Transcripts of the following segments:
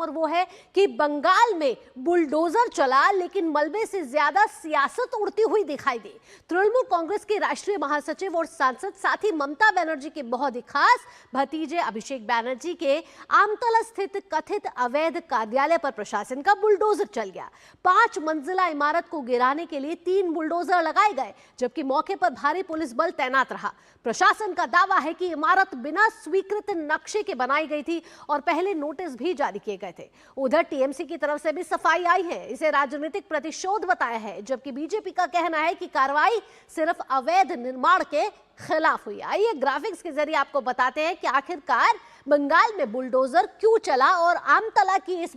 और वो है कि बंगाल में बुलडोजर चला लेकिन मलबे से ज्यादा सियासत उड़ती हुई दिखाई दी। तृणमूल कांग्रेस के राष्ट्रीय महासचिव और सांसद साथ ही ममता बनर्जी के बहुत ही खास भतीजे अभिषेक बनर्जी के आमतला स्थित कथित अवैध कार्यालय पर प्रशासन का बुलडोजर चल गया। 5 मंजिला इमारत को गिराने के लिए 3 बुलडोजर लगाए गए, जबकि मौके पर भारी पुलिस बल तैनात रहा। प्रशासन का दावा है कि इमारत बिना स्वीकृत नक्शे के बनाई गई थी और पहले नोटिस भी जारी किए गए थे। उधर टीएमसी की तरफ से भी सफाई आई है, इसे राजनीतिक प्रतिशोध बताया है, जबकि बीजेपी का कहना है कि कार्रवाई सिर्फ अवैध निर्माण के खिलाफ हुई। आइए ग्राफिक्स के जरिए आपको बताते हैं कि आखिरकार बंगाल में बुलडोजर क्यों चला और आमतला की इस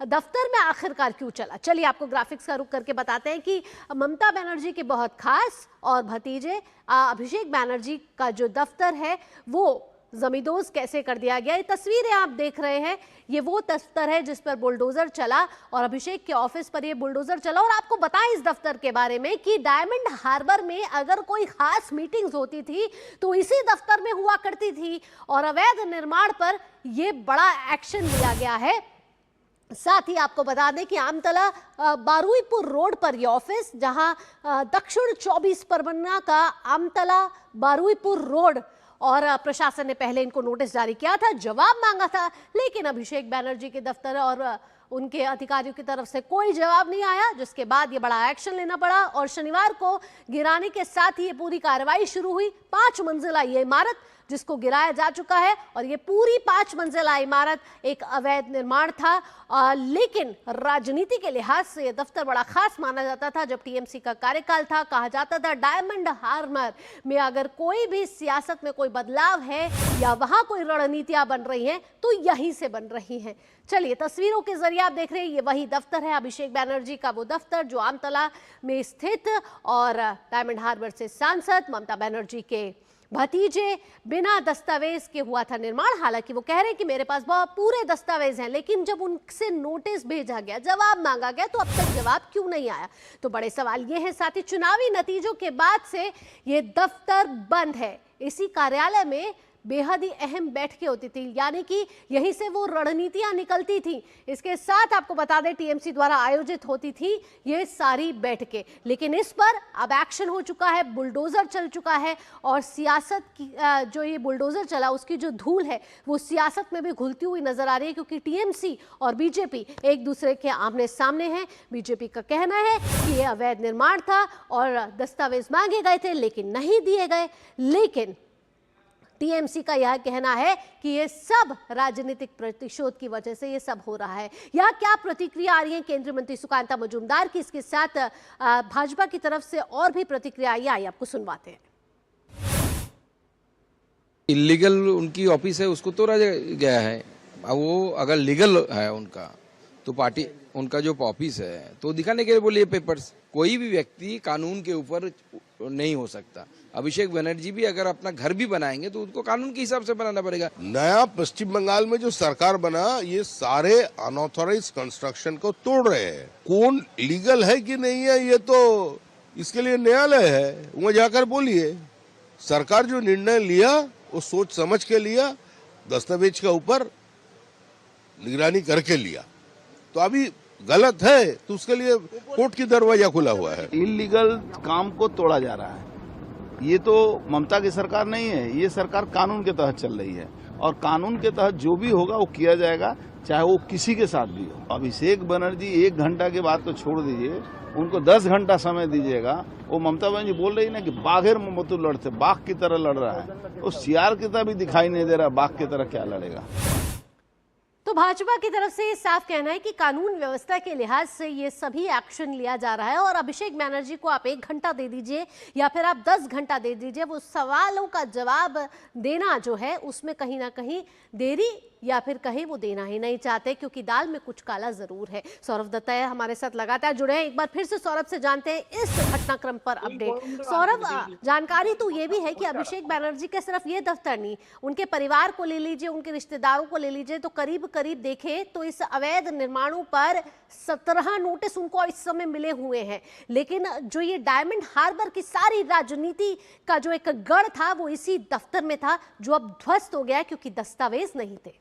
दफ्तर में आखिरकार क्यों चला। चलिए आपको ग्राफिक्स का रुख करके बताते हैं कि ममता बनर्जी के बहुत खास और भतीजे अभिषेक बनर्जी का जो दफ्तर है वो जमींदोज कैसे कर दिया गया। ये तस्वीरें आप देख रहे हैं, ये वो दफ्तर है जिस पर बुलडोजर चला और अभिषेक के ऑफिस पर ये बुलडोजर चला। और आपको बताएं इस दफ्तर के बारे में कि डायमंड हार्बर में अगर कोई खास मीटिंग्स होती थी तो इसी दफ्तर में हुआ करती थी और अवैध निर्माण पर यह बड़ा एक्शन लिया गया है। साथ ही आपको बता दें कि आमतला बारुईपुर रोड पर यह ऑफिस, जहां दक्षिण 24 परगना का आमतला बारुईपुर रोड, और प्रशासन ने पहले इनको नोटिस जारी किया था, जवाब मांगा था, लेकिन अभिषेक बनर्जी के दफ्तर और उनके अधिकारियों की तरफ से कोई जवाब नहीं आया, जिसके बाद ये बड़ा एक्शन लेना पड़ा और शनिवार को गिराने के साथ ही ये पूरी कार्रवाई शुरू हुई। 5 मंजिला ये इमारत जिसको गिराया जा चुका है और ये पूरी 5 मंजिला इमारत एक अवैध निर्माण था। लेकिन राजनीति के लिहाज से ये दफ्तर बड़ा खास माना जाता था। जब टीएमसी का कार्यकाल था, कहा जाता था डायमंड हार्बर में अगर कोई भी सियासत में कोई बदलाव है या वहां कोई रणनीतियां बन रही हैं तो यहीं से बन रही हैं। चलिए तस्वीरों के जरिए आप देख रहे हैं, ये वही दफ्तर है अभिषेक बनर्जी का, वो दफ्तर जो आमतला में स्थित और डायमंड हार्बर से सांसद ममता बनर्जी के भतीजे बिना दस्तावेज के हुआ था निर्माण। हालांकि वो कह रहे हैं कि मेरे पास बहुत पूरे दस्तावेज हैं, लेकिन जब उनसे नोटिस भेजा गया, जवाब मांगा गया, तो अब तक जवाब क्यों नहीं आया। तो बड़े सवाल ये है। साथ ही चुनावी नतीजों के बाद से ये दफ्तर बंद है। इसी कार्यालय में बेहद ही अहम बैठकें होती थी, यानी कि यहीं से वो रणनीतियां निकलती थी। इसके साथ आपको बता दें टीएमसी द्वारा आयोजित होती थी ये सारी बैठकें, लेकिन इस पर अब एक्शन हो चुका है, बुलडोजर चल चुका है और सियासत की जो ये बुलडोजर चला उसकी जो धूल है वो सियासत में भी घुलती हुई नजर आ रही है, क्योंकि टीएमसी और बीजेपी एक दूसरे के आमने सामने हैं। बीजेपी का कहना है कि ये अवैध निर्माण था और दस्तावेज मांगे गए थे लेकिन नहीं दिए गए, लेकिन टीएमसी का यह कहना है कि ये सब राजनीतिक प्रतिशोध की वजह से ये सब हो रहा है। यह क्या प्रतिक्रिया आ रही है केंद्रीय मंत्री सुकांता मजूमदार की, इसके साथ भाजपा की तरफ से और भी प्रतिक्रिया आई, आपको सुनवाते हैं। इलीगल उनकी ऑफिस है, उसको तोड़ा गया है। अब वो अगर लीगल है उनका तो पार्टी उनका जो ऑफिस है तो दिखाने के लिए बोलिए पेपर्स। कोई भी व्यक्ति कानून के ऊपर नहीं हो सकता। अभिषेक बनर्जी भी अगर अपना घर भी बनाएंगे तो उनको कानून के हिसाब से बनाना पड़ेगा। नया पश्चिम बंगाल में जो सरकार बना, ये सारे अनऑथोराइज कंस्ट्रक्शन को तोड़ रहे हैं। कौन लीगल है कि नहीं है ये तो इसके लिए न्यायालय है, वहाँ जाकर बोलिए। सरकार जो निर्णय लिया वो सोच समझ के लिया, दस्तावेज के ऊपर निगरानी करके लिया। तो अभी गलत है तो उसके लिए कोर्ट की दरवाजा खुला हुआ है। इलीगल काम को तोड़ा जा रहा है। ये तो ममता की सरकार नहीं है, ये सरकार कानून के तहत चल रही है और कानून के तहत जो भी होगा वो किया जाएगा, चाहे वो किसी के साथ भी हो। अभिषेक बनर्जी 1 घंटा के बाद तो छोड़ दीजिए, उनको 10 घंटा समय दीजिएगा। वो ममता बनर्जी बोल रही ना कि बाघेर मोमतु लड़ते, बाघ की तरह लड़ रहा है। वो सियार की तरह भी दिखाई नहीं दे रहा, बाघ की तरह क्या लड़ेगा। तो भाजपा की तरफ से साफ कहना है कि कानून व्यवस्था के लिहाज से ये सभी एक्शन लिया जा रहा है और अभिषेक बनर्जी को आप 1 घंटा दे दीजिए या फिर आप 10 घंटा दे दीजिए, वो सवालों का जवाब देना जो है उसमें कहीं ना कहीं देरी या फिर कहीं वो देना ही नहीं चाहते, क्योंकि दाल में कुछ काला जरूर है। सौरभ दत्ता हमारे साथ लगातार जुड़े हैं, एक बार फिर से सौरभ से जानते हैं इस घटनाक्रम पर अपडेट। सौरभ, जानकारी तो ये भी है कि अभिषेक बनर्जी के सिर्फ ये दफ्तर नहीं, उनके परिवार को ले लीजिए, उनके रिश्तेदारों को ले लीजिए, तो करीब करीब देखें तो इस अवैध निर्माणों पर 17 नोटिस उनको इस समय मिले हुए हैं। लेकिन जो ये डायमंड हार्बर की सारी राजनीति का जो एक गढ़ था वो इसी दफ्तर में था, जो अब ध्वस्त हो गया क्योंकि दस्तावेज नहीं थे।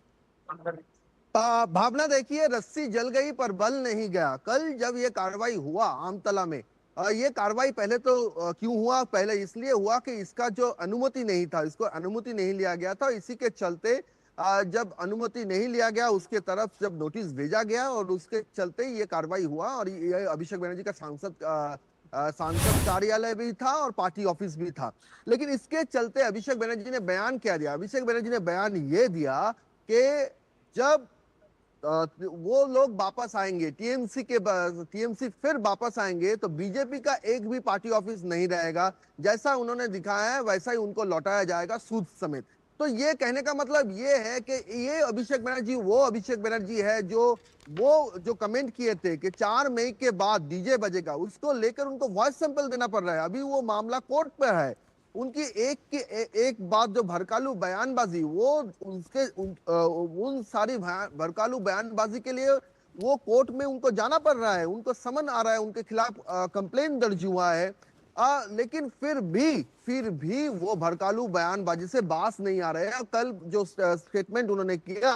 भावना देखिए, रस्सी जल गई पर बल नहीं गया। कल जब ये कार्रवाई हुआ आमतला में, ये कार्रवाई पहले तो क्यों हुआ? पहले इसलिए हुआ कि इसका जो अनुमति नहीं था, इसको अनुमति नहीं लिया गया था। इसी के चलते जब अनुमति नहीं लिया गया, उसके तरफ जब नोटिस भेजा गया और उसके चलते ये कार्रवाई हुआ। और ये अभिषेक बनर्जी का सांसद कार्यालय भी था और पार्टी ऑफिस भी था। लेकिन इसके चलते अभिषेक बनर्जी ने बयान क्या दिया? अभिषेक बनर्जी ने बयान ये दिया कि जब वो लोग वापस आएंगे, टीएमसी फिर वापस आएंगे तो बीजेपी का एक भी पार्टी ऑफिस नहीं रहेगा। जैसा उन्होंने दिखाया है वैसा ही उनको लौटाया जाएगा, सूद समेत। तो ये कहने का मतलब ये है कि ये अभिषेक बनर्जी वो अभिषेक बनर्जी है जो कमेंट किए थे कि 4 मई के बाद डीजे बजेगा, उसको लेकर उनको वॉइस सैंपल देना पड़ रहा है। अभी वो मामला कोर्ट पे है। उनकी एक बात जो भड़कालू बयानबाजी, वो उन सारी भड़कालू बयानबाजी के लिए वो कोर्ट में उनको जाना पड़ रहा है, उनको समन आ रहा है, उनके खिलाफ कंप्लेन दर्ज हुआ है। लेकिन फिर भी वो भड़कालू बयानबाजी से बास नहीं आ रहे हैं। कल जो स्टेटमेंट उन्होंने किया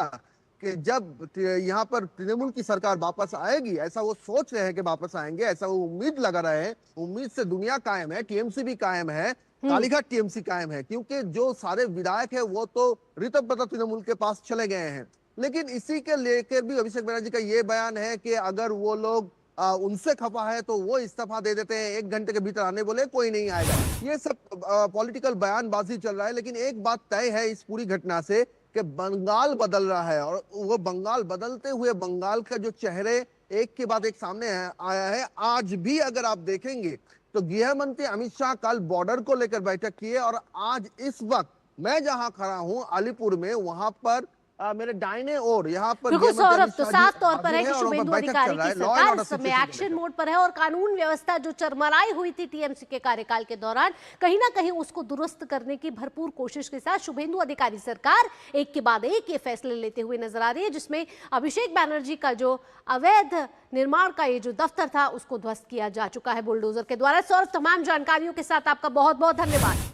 कि जब यहाँ पर तृणमूल की सरकार वापस आएगी, ऐसा वो सोच रहे हैं कि वापस आएंगे, ऐसा वो उम्मीद लगा रहे हैं। उम्मीद से दुनिया कायम है, टीएमसी भी कायम है, कालीघाट टीएमसी कायम है, क्योंकि जो सारे विधायक है वो तो ऋतव्रत तृणमूल के पास चले गए हैं। लेकिन इसी के लेकर भी अभिषेक बनर्जी का ये बयान है कि अगर वो लोग उनसे खफा है तो वो इस्तीफा दे देते हैं, 1 घंटे के भीतर आने बोले, कोई नहीं आएगा। ये सब पॉलिटिकल बयानबाजी चल रहा है। लेकिन एक बात तय है इस पूरी घटना से कि बंगाल बदल रहा है, और वो बंगाल बदलते हुए बंगाल का जो चेहरे एक के बाद एक सामने आया है। आज भी अगर आप देखेंगे तो गृह मंत्री अमित शाह कल बॉर्डर को लेकर बैठक किए, और आज इस वक्त मैं जहां खड़ा हूं अलीपुर में, वहां पर मेरे दाहिने ओर यहाँ पर बिल्कुल सौरभ, तो साफ तौर पर है कि और शुभेंदु बैठक अधिकारी चल रहा की है, लॉ एंड सरकार ऑर्डर इस समय सिचुएशन एक्शन मोड पर है और कानून व्यवस्था जो चरमराई हुई थी टीएमसी के कार्यकाल के दौरान, कहीं ना कहीं उसको दुरुस्त करने की भरपूर कोशिश के साथ शुभेंदु अधिकारी सरकार एक के बाद एक ये फैसले लेते हुए नजर आ रही है, जिसमें अभिषेक बनर्जी का जो अवैध निर्माण का ये जो दफ्तर था उसको ध्वस्त किया जा चुका है बुलडोजर के द्वारा। सौरभ, तमाम जानकारियों के साथ आपका बहुत बहुत धन्यवाद।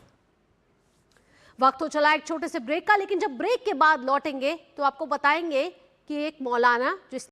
वक्त हो चला एक छोटे से ब्रेक का, लेकिन जब ब्रेक के बाद लौटेंगे तो आपको बताएंगे कि एक मौलाना जिस